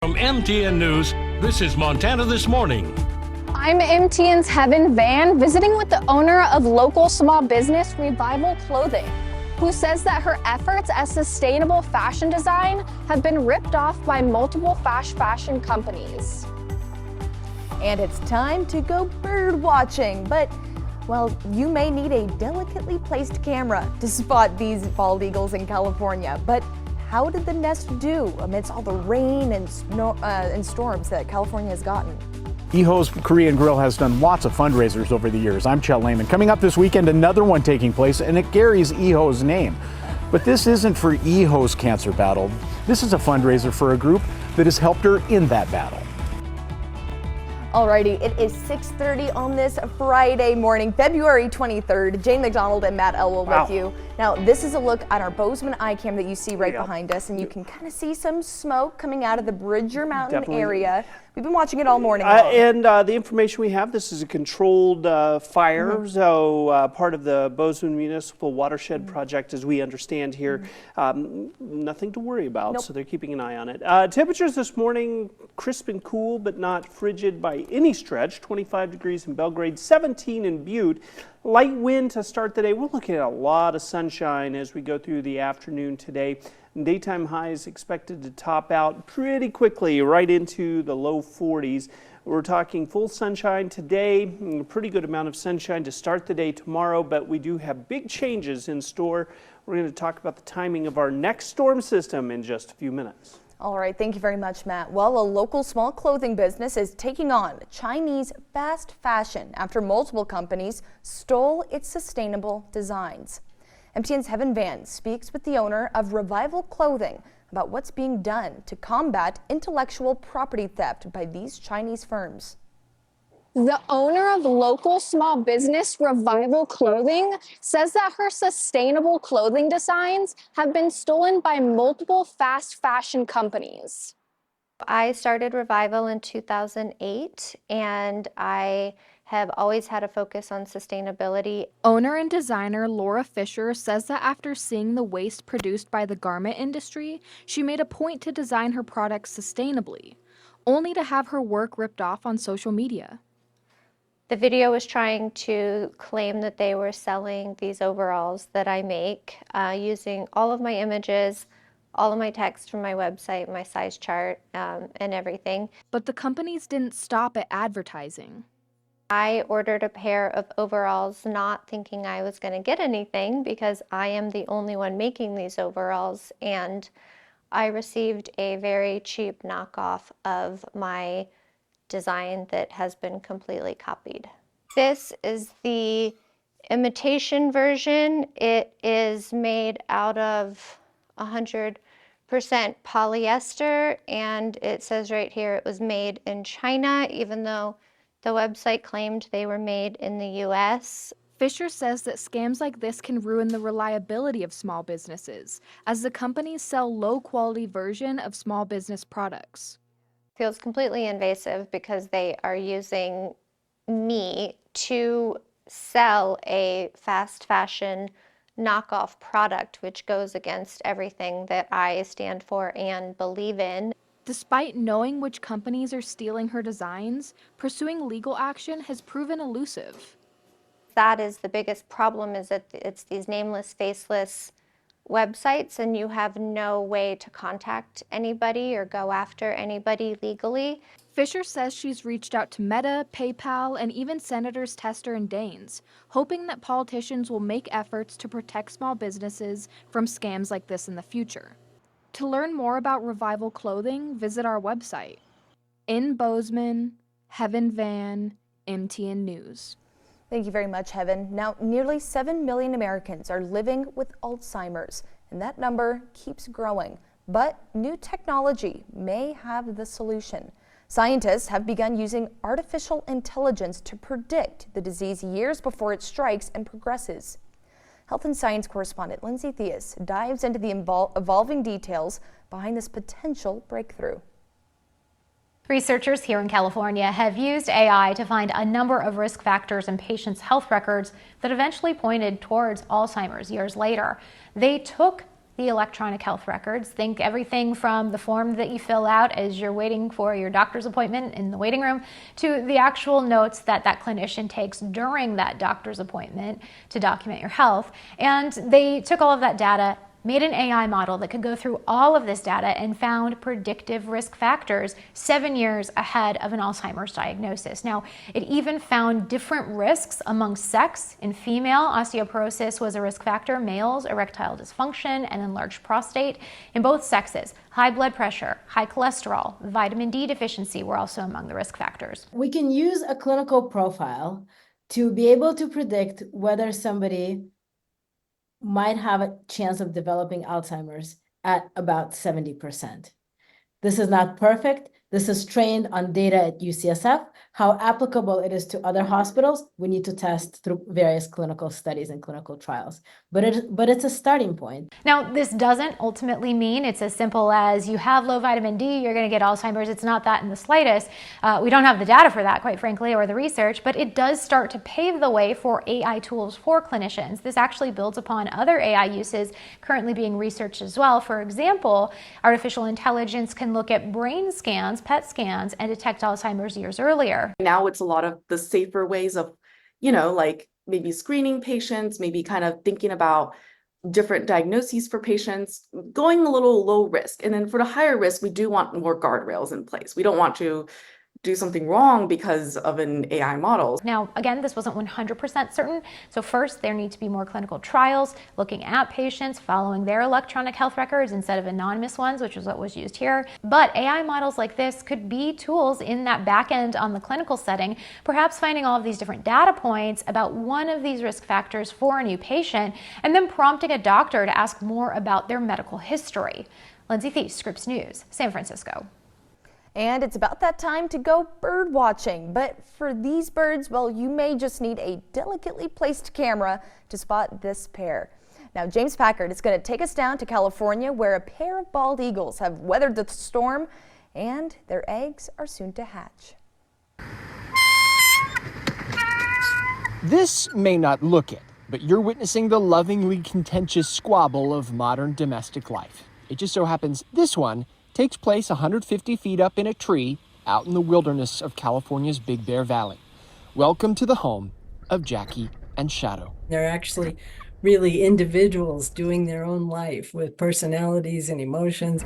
From MTN News, this is Montana This Morning. I'm MTN's Heaven Van, visiting with the owner of local small business Revival Clothing, who says that her efforts at sustainable fashion design have been ripped off by multiple fast fashion companies. And it's time to go bird watching, but well, you may need a delicately placed camera to spot these bald eagles in California. But how did the nest do amidst all the rain and snow and storms that California has gotten? Ho's Korean Grill has done lots of fundraisers over the years. I'm Chell Lehman. Coming up this weekend, another one taking place, and it carries Ho's name. But this isn't for Ho's cancer battle. This is a fundraiser for a group that has helped her in that battle. Alrighty, it is 6:30 on this Friday morning, February 23rd. Jane McDonald and Matt Elwell with you. Now, this is a look at our Bozeman iCam that you see right behind us, and you can kind of see some smoke coming out of the Bridger Mountain area. We've been watching it all morning long. And the information we have, this is a controlled fire, so part of the Bozeman Municipal Watershed Project, as we understand here. Nothing to worry about, so they're keeping an eye on it. Temperatures this morning, crisp and cool, but not frigid by any stretch. 25 degrees in Belgrade, 17 in Butte. Light wind to start the day. We're looking at a lot of sunshine as we go through the afternoon today. Daytime highs expected to top out pretty quickly right into the low 40s. We're talking full sunshine today, a pretty good amount of sunshine to start the day tomorrow, but we do have big changes in store. We're going to talk about the timing of our next storm system in just a few minutes. All right, thank you very much, Matt. Well, a local small clothing business is taking on Chinese fast fashion after multiple companies stole its sustainable designs. MTN's Heaven Van speaks with the owner of Revival Clothing about what's being done to combat intellectual property theft by these Chinese firms. The owner of local small business Revival Clothing says that her sustainable clothing designs have been stolen by multiple fast fashion companies. I started Revival in 2008, and I have always had a focus on sustainability. Owner and designer Laura Fisher says that after seeing the waste produced by the garment industry, she made a point to design her products sustainably, only to have her work ripped off on social media. The video was trying to claim that they were selling these overalls that I make using all of my images, all of my text from my website, my size chart, and everything. But the companies didn't stop at advertising. I ordered a pair of overalls not thinking I was going to get anything because I am the only one making these overalls, and I received a very cheap knockoff of my design that has been completely copied. This is the imitation version. It is made out of 100% polyester, and it says right here it was made in China, even though the website claimed they were made in the US. Fisher says that scams like this can ruin the reliability of small businesses, as the companies sell low-quality version of small business products. Feels completely invasive because they are using me to sell a fast fashion knockoff product, which goes against everything that I stand for and believe in. Despite knowing which companies are stealing her designs, pursuing legal action has proven elusive. That is the biggest problem, is that it's these nameless, faceless websites, and you have no way to contact anybody or go after anybody legally. Fisher says she's reached out to Meta, PayPal, and even Senators Tester and Daines, hoping that politicians will make efforts to protect small businesses from scams like this in the future. To learn more about Revival Clothing, visit our website. In Bozeman, Heaven Van, MTN News. Thank you very much, Heaven. Now, nearly 7 million Americans are living with Alzheimer's, and that number keeps growing. But new technology may have the solution. Scientists have begun using artificial intelligence to predict the disease years before it strikes and progresses. Health and Science correspondent Lindsay Theus dives into the evolving details behind this potential breakthrough. Researchers here in California have used AI to find a number of risk factors in patients' health records that eventually pointed towards Alzheimer's years later. They took the electronic health records. Think everything from the form that you fill out as you're waiting for your doctor's appointment in the waiting room to the actual notes that that clinician takes during that doctor's appointment to document your health. And they took all of that data, made an AI model that could go through all of this data and found predictive risk factors 7 years ahead of an Alzheimer's diagnosis. Now, it even found different risks among sex. In female, osteoporosis was a risk factor, males, erectile dysfunction, and enlarged prostate. In both sexes, high blood pressure, high cholesterol, vitamin D deficiency were also among the risk factors. We can use a clinical profile to be able to predict whether somebody might have a chance of developing Alzheimer's at about 70%. This is not perfect. This is trained on data at UCSF. How applicable it is to other hospitals, we need to test through various clinical studies and clinical trials. But it's a starting point. Now, this doesn't ultimately mean it's as simple as you have low vitamin D, you're going to get Alzheimer's. It's not that in the slightest. We don't have the data for that, quite frankly, or the research, but it does start to pave the way for AI tools for clinicians. This actually builds upon other AI uses currently being researched as well. For example, artificial intelligence can look at brain scans, PET scans, and detect Alzheimer's years earlier. Now it's a lot of the safer ways of, like maybe screening patients, maybe kind of thinking about different diagnoses for patients, going a little low risk. And then for the higher risk, we do want more guardrails in place. We don't want to do something wrong because of an AI model. Now, again, this wasn't 100% certain. So first, there need to be more clinical trials looking at patients, following their electronic health records instead of anonymous ones, which is what was used here. But AI models like this could be tools in that back end on the clinical setting, perhaps finding all of these different data points about one of these risk factors for a new patient, and then prompting a doctor to ask more about their medical history. Lindsay Thies, Scripps News, San Francisco. And it's about that time to go bird watching. But for these birds, well, you may just need a delicately placed camera to spot this pair. Now, James Packard is going to take us down to California, where a pair of bald eagles have weathered the storm and their eggs are soon to hatch. This may not look it, but you're witnessing the lovingly contentious squabble of modern domestic life. It just so happens this one takes place 150 feet up in a tree out in the wilderness of California's Big Bear Valley. Welcome to the home of Jackie and Shadow. They're actually really individuals doing their own life with personalities and emotions.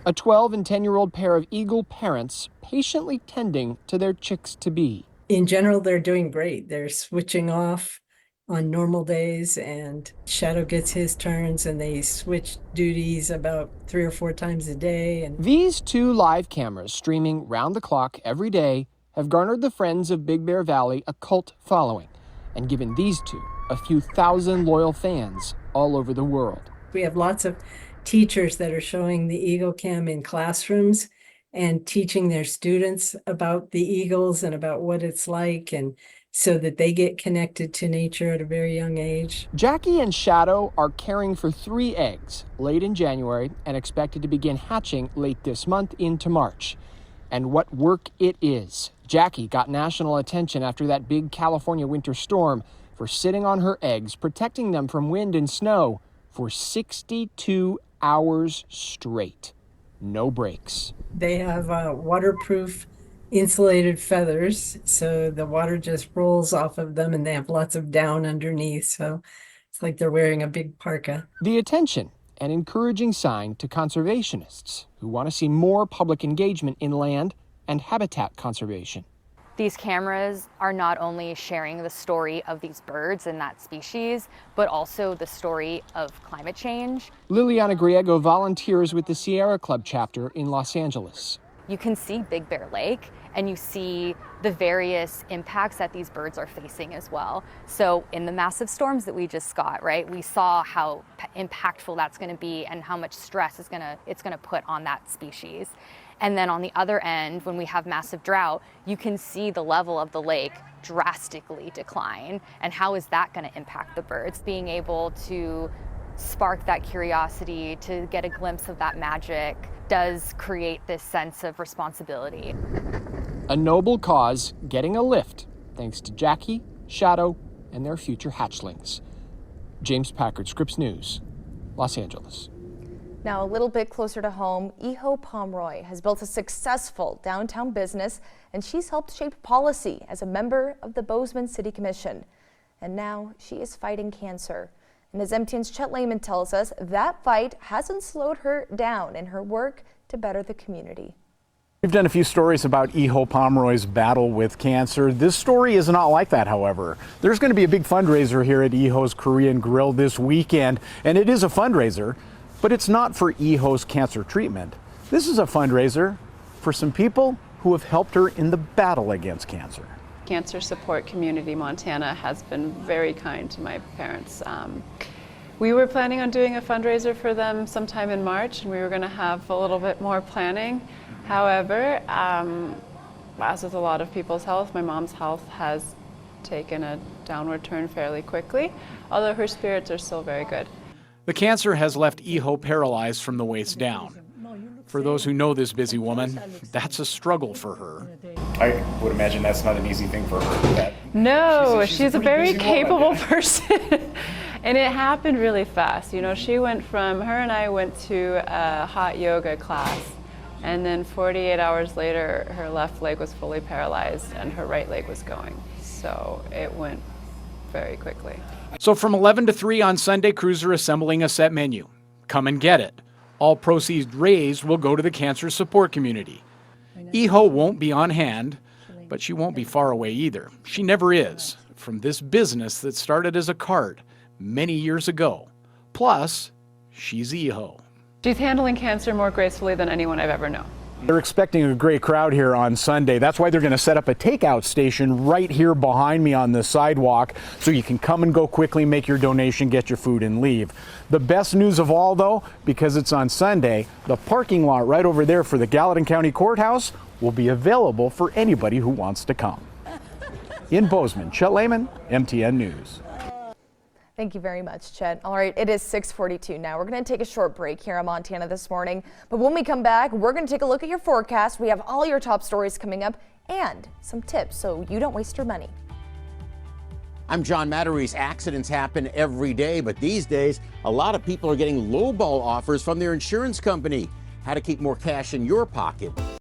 A 12 and 10-year-old pair of eagle parents patiently tending to their chicks-to-be. In general, they're doing great. They're switching off on normal days, and Shadow gets his turns, and they switch duties about 3 or 4 times a day. And these 2 live cameras streaming round the clock every day have garnered the Friends of Big Bear Valley a cult following and given these 2 a few thousand loyal fans all over the world. We have lots of teachers that are showing the Eagle Cam in classrooms and teaching their students about the eagles and about what it's like, and so that they get connected to nature at a very young age. Jackie and Shadow are caring for 3 eggs late in January and expected to begin hatching late this month into March. And what work it is. Jackie got national attention after that big California winter storm for sitting on her eggs, protecting them from wind and snow for 62 hours straight. No breaks. They have waterproof insulated feathers, so the water just rolls off of them, and they have lots of down underneath, so it's like they're wearing a big parka. The attention, an encouraging sign to conservationists who want to see more public engagement in land and habitat conservation. These cameras are not only sharing the story of these birds and that species, but also the story of climate change. Liliana Griego volunteers with the Sierra Club chapter in Los Angeles. You can see Big Bear Lake, and you see the various impacts that these birds are facing as well. So in the massive storms that we just got, right, we saw how impactful that's going to be and how much stress it's going to put on that species. And then on the other end, when we have massive drought, you can see the level of the lake drastically decline. And how is that going to impact the birds? Being able to spark that curiosity, to get a glimpse of that magic, does create this sense of responsibility. A noble cause getting a lift thanks to Jackie, Shadow, and their future hatchlings. James Packard, Scripps News, Los Angeles. Now, a little bit closer to home, Ho Pomroy has built a successful downtown business, and she's helped shape policy as a member of the Bozeman City Commission. And now she is fighting cancer. And as MTN's Chet Lehman tells us, that fight hasn't slowed her down in her work to better the community. We've done a few stories about Ho Pomroy's battle with cancer. This story is not like that, however. There's going to be a big fundraiser here at Ho's Korean Grill this weekend, and it is a fundraiser, but it's not for Ho's cancer treatment. This is a fundraiser for some people who have helped her in the battle against cancer. Cancer Support Community Montana has been very kind to my parents. We were planning on doing a fundraiser for them sometime in March, and we were going to have a little bit more planning. However, as with a lot of people's health, my mom's health has taken a downward turn fairly quickly, although her spirits are still very good. The cancer has left Ho paralyzed from the waist down. For those who know this busy woman, that's a struggle for her. I would imagine that's not an easy thing for her. No, she's a very capable person. And it happened really fast. You know, her and I went to a hot yoga class, and then 48 hours later, her left leg was fully paralyzed and her right leg was going. So it went very quickly. So from 11 to 3 on Sunday, crews are assembling a set menu. Come and get it. All proceeds raised will go to the cancer support community. Ho won't be on hand, but she won't be far away either. She never is, from this business that started as a cart many years ago. Plus, she's Ho. She's handling cancer more gracefully than anyone I've ever known. They're expecting a great crowd here on Sunday. That's why they're going to set up a takeout station right here behind me on the sidewalk so you can come and go quickly, make your donation, get your food, and leave. The best news of all, though, because it's on Sunday, the parking lot right over there for the Gallatin County Courthouse will be available for anybody who wants to come. In Bozeman, Chet Lehman, MTN News. Thank you very much, Chet. All right, it is 6:42 now. We're going to take a short break here in Montana this morning. But when we come back, we're going to take a look at your forecast. We have all your top stories coming up and some tips so you don't waste your money. I'm John Matteries. Accidents happen every day, but these days, a lot of people are getting lowball offers from their insurance company. How to keep more cash in your pocket.